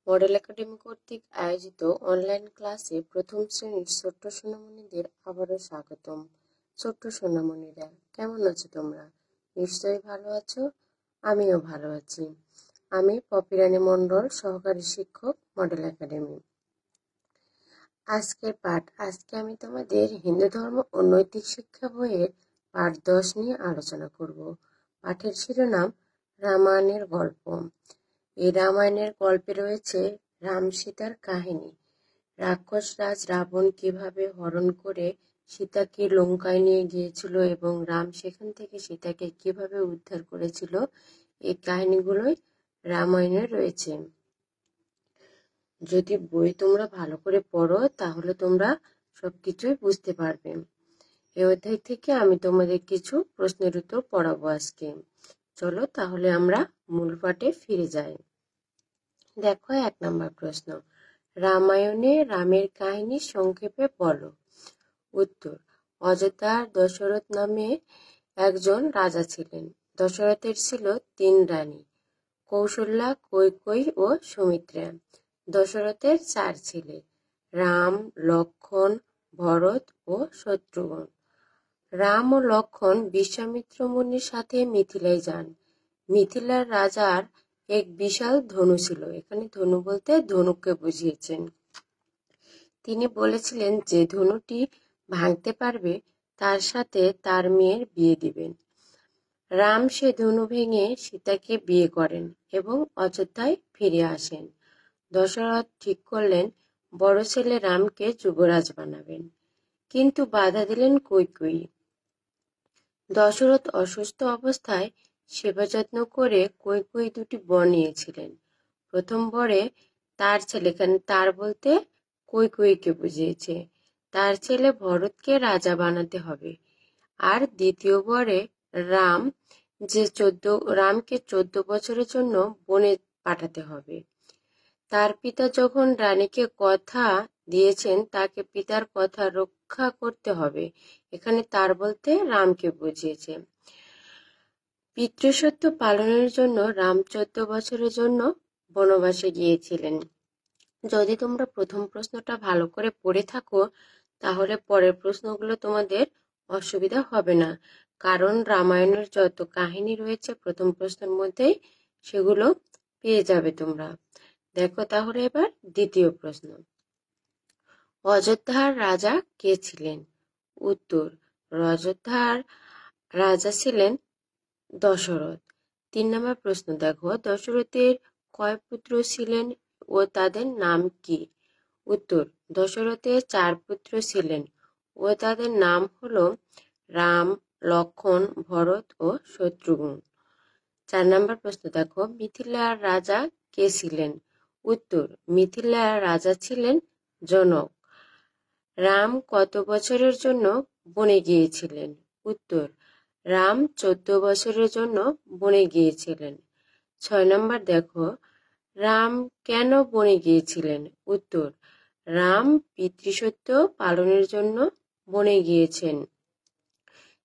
Model academy কর্তৃক আয়োজিত online ক্লাসে প্রথম শ্রেণীর ছোট্ট সোনামণিদের আবারও স্বাগতম। ছোট্ট সোনামণিরা, কেমন আছো তোমরা? নিশ্চয়ই ভালো আছো। আমিও ভালো আছি। আমি পপিরানী মণ্ডল, সহকারী শিক্ষক, মডেল একাডেমি। আজকে আমি তোমাদের হিন্দু ধর্ম ও নৈতিক শিক্ষা বইয়ের পাঠ 10 নিয়ে আলোচনা করব। পাঠের শিরোনাম রামায়ণের গল্প। এই রামায়ণের গল্পে রয়েছে রাম সীতার কাহিনী। রাক্ষস রাজ রাবণ কিভাবে হরণ করে সীতাকে লঙ্কায় নিয়ে গিয়েছিল এবং রাম সেখান থেকে সীতাকে কিভাবে উদ্ধার করেছিল, এই কাহিনীগুলোই রামায়ণে রয়েছে। যদি বই তোমরা ভালো করে পড়ো তাহলে তোমরা সবকিছুই বুঝতে পারবে। এই অধ্যায় থেকে আমি তোমাদের কিছু প্রশ্নের উত্তর পড়াবো আজকে। চলো তাহলে আমরা মূল পাঠে ফিরে যাই। দেখো 1 নম্বর প্রশ্ন, রামায়ণে রামের কাহিনী সংক্ষেপে বলো। উত্তর, অযোধ্যার দশরথ নামে একজন রাজা ছিলেন। দশরথের ছিল 3 রানী, কৌশল্যা, কৈকেয়ী ও সুমিত্রা। দশরথের 4 ছেলে, রাম, লক্ষ্মণ, ভরত ও শত্রুঘ্ন। রাম ও লক্ষ্মণ বিশ্বামিত্র মুনির সাথে মিথিলায় যান। মিথিলার রাজার এক বিশাল ধনু ছিল। এখানে ধনু বলতে ধনুককে বুঝিয়েছেন। তিনি বলেছিলেন যে ধনুটি ভাঙতে পারবে তার সাথে তার মেয়ের বিয়ে দিবেন। রাম সে ধনু ভেঙে সীতাকে বিয়ে করেন এবং অযোধ্যায় ফিরে আসেন। দশরথ ঠিক করলেন বড় ছেলে রামকে যুবরাজ বানাবেন, কিন্তু বাধা দিলেন কৈকেয়ী। দশরথ অসুস্থ অবস্থায় সেবা যত্ন করে কৈকেয়ী 2টি বর নিয়েছিলেন। প্রথম বরে তার ছেলে, এখানে তার বলতে কৈকেয়ীকে বুঝিয়েছে, তার ছেলে ভরতকে রাজা বানাতে হবে। আর দ্বিতীয় বরে রামকে 14 বছরের জন্য বনে পাঠাতে হবে। তার পিতা যখন রানীকে কথা দিয়েছেন তাকে পিতার কথা রক্ষা করতে হবে। এখানে তার বলতে রামকে বুঝিয়েছে। পিতৃসত্য পালনের জন্য রাম 14 বছরের জন্য বনবাসে গিয়েছিলেন। যদি তোমরা প্রথম প্রশ্নটা ভালো করে পড়ে থাকো তাহলে পরের প্রশ্নগুলো তোমাদের অসুবিধা হবে না, কারণ রামায়ণের যত কাহিনী রয়েছে প্রথম প্রশ্নের মধ্যেই সেগুলো পেয়ে যাবে তোমরা। দেখো তাহলে এবার দ্বিতীয় প্রশ্ন, অযোধ্যার রাজা কে ছিলেন? উত্তর, অযোধ্যার রাজা ছিলেন দশরথ। 3 নম্বর প্রশ্ন দেখো, দশরথের কয় পুত্র ছিলেন ও তাদের নাম কি? উত্তর, দশরথের 4 পুত্র ছিলেন ও তাদের নাম হলো রাম, লক্ষ্মণ, ভরত ও শত্রুঘ্ন। 4 নম্বর প্রশ্ন দেখো, মিথিলার রাজা কে ছিলেন? উত্তর, মিথিলার রাজা ছিলেন জনক। রাম কত বছরের জন্য বনে গিয়েছিলেন? উত্তর, রাম 14 বছরের জন্য বনে গিয়েছিলেন। 6 নম্বর দেখো, রাম কেন বনে গিয়েছিলেন? উত্তর, রাম পিতৃসত্য পালনের জন্য বনে গিয়েছেন।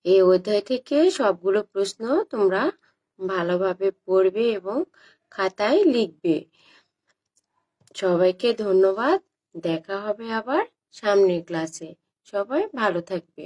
এই অধ্যায় থেকে সবগুলো প্রশ্ন তোমরা ভালোভাবে পড়বে এবং খাতায় লিখবে। সবাইকে ধন্যবাদ। দেখা হবে আবার সামনের ক্লাসে। সবাই ভালো থাকবে।